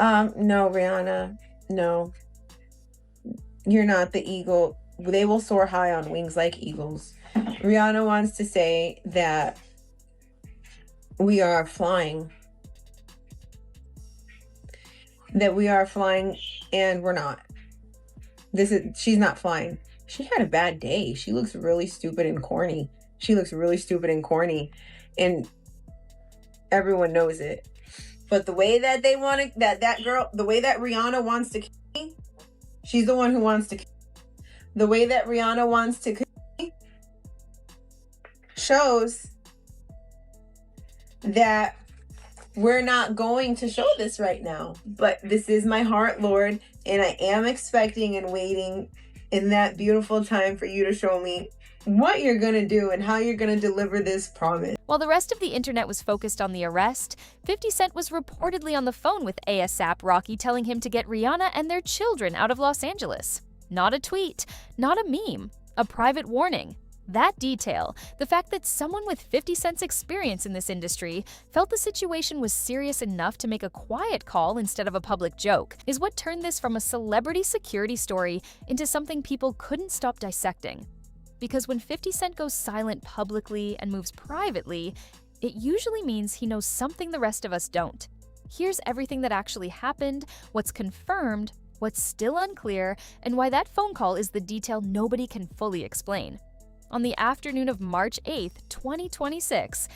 No, Rihanna. No, you're not the eagle. They will soar high on wings like eagles. Rihanna wants to say that we are flying, that we are flying, and we're not. She's not flying. She had a bad day. She looks really stupid and corny. She looks really stupid and corny, and everyone knows it. But the way that they want to, that girl, the way that Rihanna wants to, she's the one who wants to. The way that Rihanna wants to shows that we're not going to show this right now. But this is my heart, Lord, and I am expecting and waiting in that beautiful time for you to show me what you're going to do and how you're going to deliver this promise. While the rest of the internet was focused on the arrest, 50 Cent was reportedly on the phone with ASAP Rocky telling him to get Rihanna and their children out of Los Angeles. Not a tweet, not a meme, a private warning. That detail, the fact that someone with 50 Cent's experience in this industry felt the situation was serious enough to make a quiet call instead of a public joke, is what turned this from a celebrity security story into something people couldn't stop dissecting. Because when 50 Cent goes silent publicly and moves privately, it usually means he knows something the rest of us don't. Here's everything that actually happened, what's confirmed, what's still unclear, and why that phone call is the detail nobody can fully explain. On the afternoon of March 8, 2026,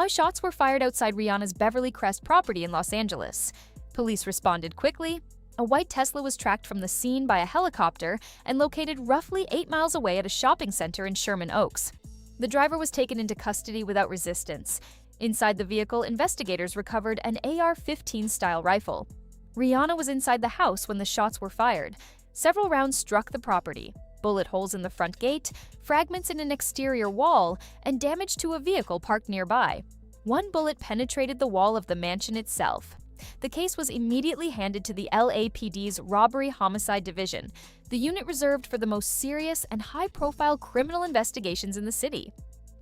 shots were fired outside Rihanna's Beverly Crest property in Los Angeles. Police responded quickly. A white Tesla was tracked from the scene by a helicopter and located roughly 8 miles away at a shopping center in Sherman Oaks. The driver was taken into custody without resistance. Inside the vehicle, investigators recovered an AR-15-style rifle. Rihanna was inside the house when the shots were fired. Several rounds struck the property. Bullet holes in the front gate, fragments in an exterior wall, and damage to a vehicle parked nearby. One bullet penetrated the wall of the mansion itself. The case was immediately handed to the LAPD's Robbery Homicide Division, the unit reserved for the most serious and high-profile criminal investigations in the city.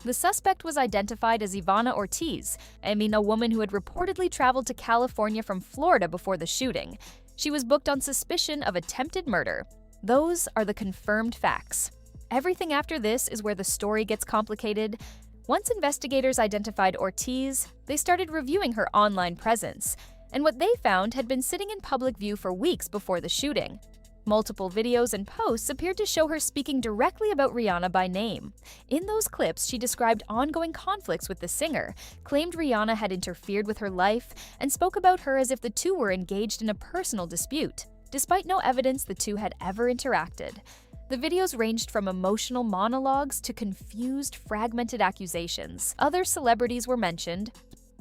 The suspect was identified as Ivana Ortiz, a woman who had reportedly traveled to California from Florida before the shooting. She was booked on suspicion of attempted murder. Those are the confirmed facts. Everything after this is where the story gets complicated. Once investigators identified Ortiz, they started reviewing her online presence, and what they found had been sitting in public view for weeks before the shooting. Multiple videos and posts appeared to show her speaking directly about Rihanna by name. In those clips, she described ongoing conflicts with the singer, claimed Rihanna had interfered with her life, and spoke about her as if the two were engaged in a personal dispute, despite no evidence the two had ever interacted. The videos ranged from emotional monologues to confused, fragmented accusations. Other celebrities were mentioned,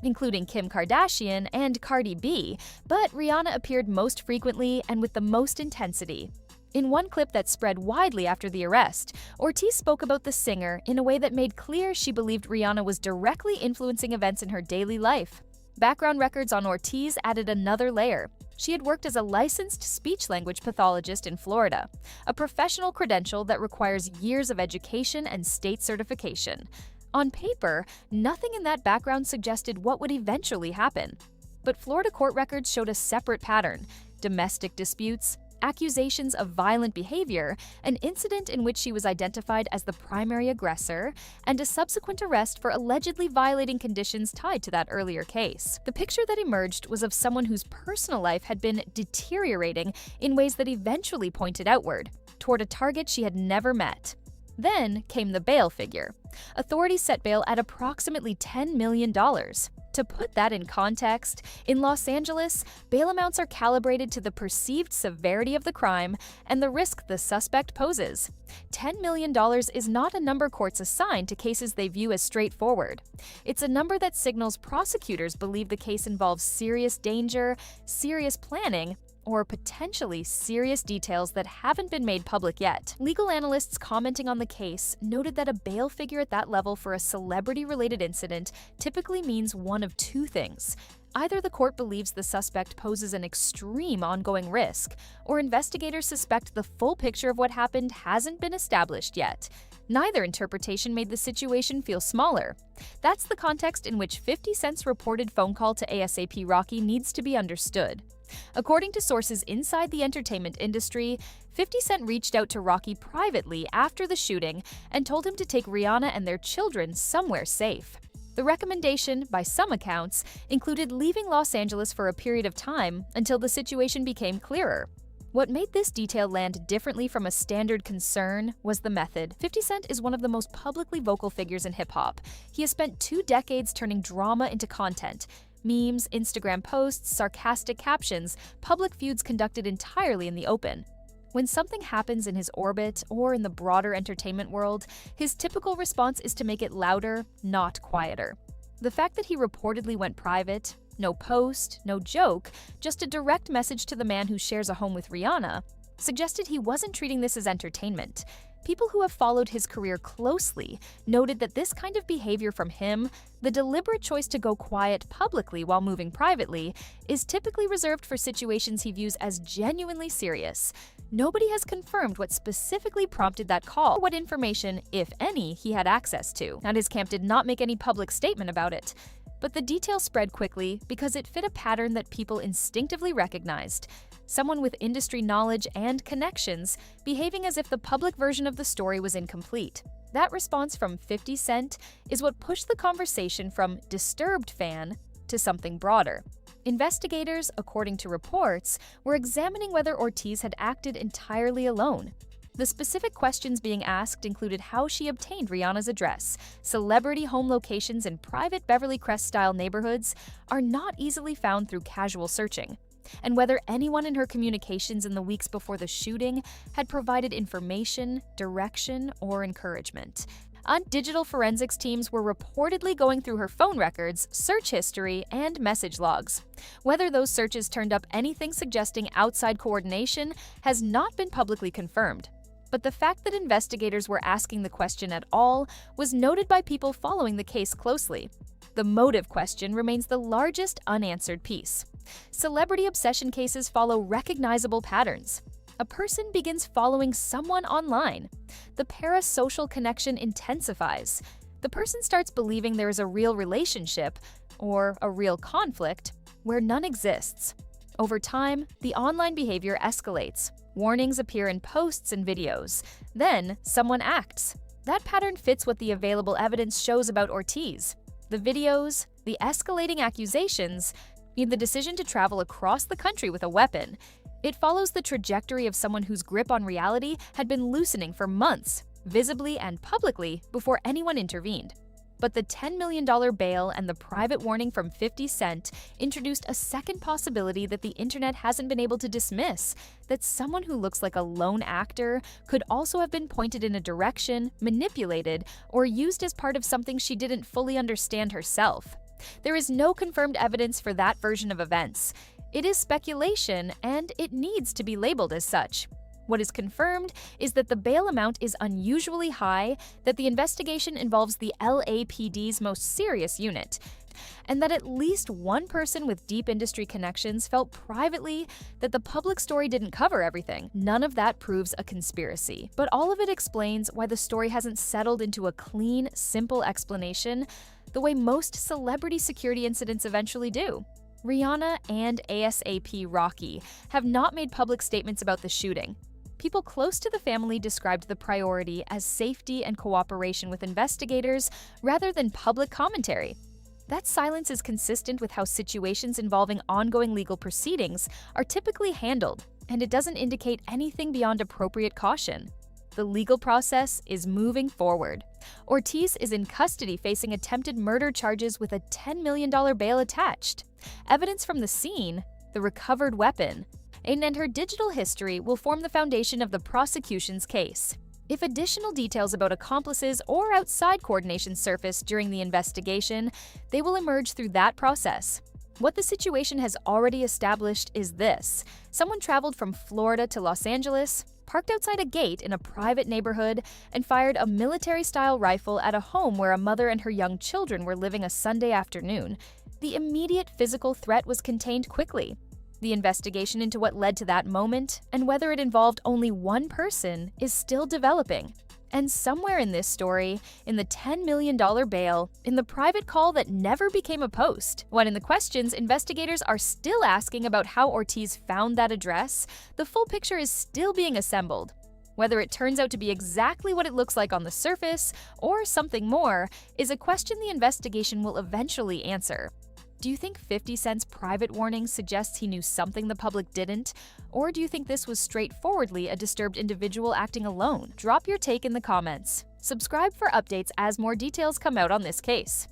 including Kim Kardashian and Cardi B, but Rihanna appeared most frequently and with the most intensity. In one clip that spread widely after the arrest, Ortiz spoke about the singer in a way that made clear she believed Rihanna was directly influencing events in her daily life. Background records on Ortiz added another layer. She had worked as a licensed speech-language pathologist in Florida, a professional credential that requires years of education and state certification. On paper, nothing in that background suggested what would eventually happen. But Florida court records showed a separate pattern: domestic disputes, accusations of violent behavior, an incident in which she was identified as the primary aggressor, and a subsequent arrest for allegedly violating conditions tied to that earlier case. The picture that emerged was of someone whose personal life had been deteriorating in ways that eventually pointed outward, toward a target she had never met. Then came the bail figure. Authorities set bail at approximately $10 million. To put that in context, in Los Angeles, bail amounts are calibrated to the perceived severity of the crime and the risk the suspect poses. $10 million is not a number courts assign to cases they view as straightforward. It's a number that signals prosecutors believe the case involves serious danger, serious planning, or potentially serious details that haven't been made public yet. Legal analysts commenting on the case noted that a bail figure at that level for a celebrity-related incident typically means one of two things. Either the court believes the suspect poses an extreme ongoing risk, or investigators suspect the full picture of what happened hasn't been established yet. Neither interpretation made the situation feel smaller. That's the context in which 50 Cent's reported phone call to ASAP Rocky needs to be understood. According to sources inside the entertainment industry, 50 Cent reached out to Rocky privately after the shooting and told him to take Rihanna and their children somewhere safe. The recommendation, by some accounts, included leaving Los Angeles for a period of time until the situation became clearer. What made this detail land differently from a standard concern was the method. 50 Cent is one of the most publicly vocal figures in hip-hop. He has spent 2 decades turning drama into content. Memes, Instagram posts, sarcastic captions, public feuds conducted entirely in the open. When something happens in his orbit or in the broader entertainment world, his typical response is to make it louder, not quieter. The fact that he reportedly went private, no post, no joke, just a direct message to the man who shares a home with Rihanna, suggested he wasn't treating this as entertainment. People who have followed his career closely noted that this kind of behavior from him, the deliberate choice to go quiet publicly while moving privately, is typically reserved for situations he views as genuinely serious. Nobody has confirmed what specifically prompted that call, or what information, if any, he had access to, and his camp did not make any public statement about it. But the details spread quickly because it fit a pattern that people instinctively recognized. Someone with industry knowledge and connections behaving as if the public version of the story was incomplete. That response from 50 Cent is what pushed the conversation from disturbed fan to something broader. Investigators, according to reports, were examining whether Ortiz had acted entirely alone. The specific questions being asked included how she obtained Rihanna's address. Celebrity home locations in private Beverly Crest-style neighborhoods are not easily found through casual searching, and whether anyone in her communications in the weeks before the shooting had provided information, direction, or encouragement. Digital forensics teams were reportedly going through her phone records, search history, and message logs. Whether those searches turned up anything suggesting outside coordination has not been publicly confirmed. But the fact that investigators were asking the question at all was noted by people following the case closely. The motive question remains the largest unanswered piece. Celebrity obsession cases follow recognizable patterns. A person begins following someone online. The parasocial connection intensifies. The person starts believing there is a real relationship, or a real conflict, where none exists. Over time, the online behavior escalates. Warnings appear in posts and videos. Then, someone acts. That pattern fits what the available evidence shows about Ortiz. The videos, the escalating accusations, the decision to travel across the country with a weapon. It follows the trajectory of someone whose grip on reality had been loosening for months, visibly and publicly, before anyone intervened. But the $10 million bail and the private warning from 50 Cent introduced a second possibility that the internet hasn't been able to dismiss, that someone who looks like a lone actor could also have been pointed in a direction, manipulated, or used as part of something she didn't fully understand herself. There is no confirmed evidence for that version of events. It is speculation, and it needs to be labeled as such. What is confirmed is that the bail amount is unusually high, that the investigation involves the LAPD's most serious unit, and that at least one person with deep industry connections felt privately that the public story didn't cover everything. None of that proves a conspiracy, but all of it explains why the story hasn't settled into a clean, simple explanation the way most celebrity security incidents eventually do. Rihanna and ASAP Rocky have not made public statements about the shooting. People close to the family described the priority as safety and cooperation with investigators rather than public commentary. That silence is consistent with how situations involving ongoing legal proceedings are typically handled, and it doesn't indicate anything beyond appropriate caution. The legal process is moving forward. Ortiz is in custody facing attempted murder charges with a $10 million bail attached. Evidence from the scene, the recovered weapon, and her digital history will form the foundation of the prosecution's case. If additional details about accomplices or outside coordination surface during the investigation, they will emerge through that process. What the situation has already established is this: someone traveled from Florida to Los Angeles, parked outside a gate in a private neighborhood, and fired a military-style rifle at a home where a mother and her young children were living a Sunday afternoon. The immediate physical threat was contained quickly. The investigation into what led to that moment and whether it involved only one person is still developing. And somewhere in this story, in the $10 million bail, in the private call that never became a post, when in the questions investigators are still asking about how Ortiz found that address, the full picture is still being assembled. Whether it turns out to be exactly what it looks like on the surface, or something more, is a question the investigation will eventually answer. Do you think 50 Cent's private warning suggests he knew something the public didn't? Or do you think this was straightforwardly a disturbed individual acting alone? Drop your take in the comments. Subscribe for updates as more details come out on this case.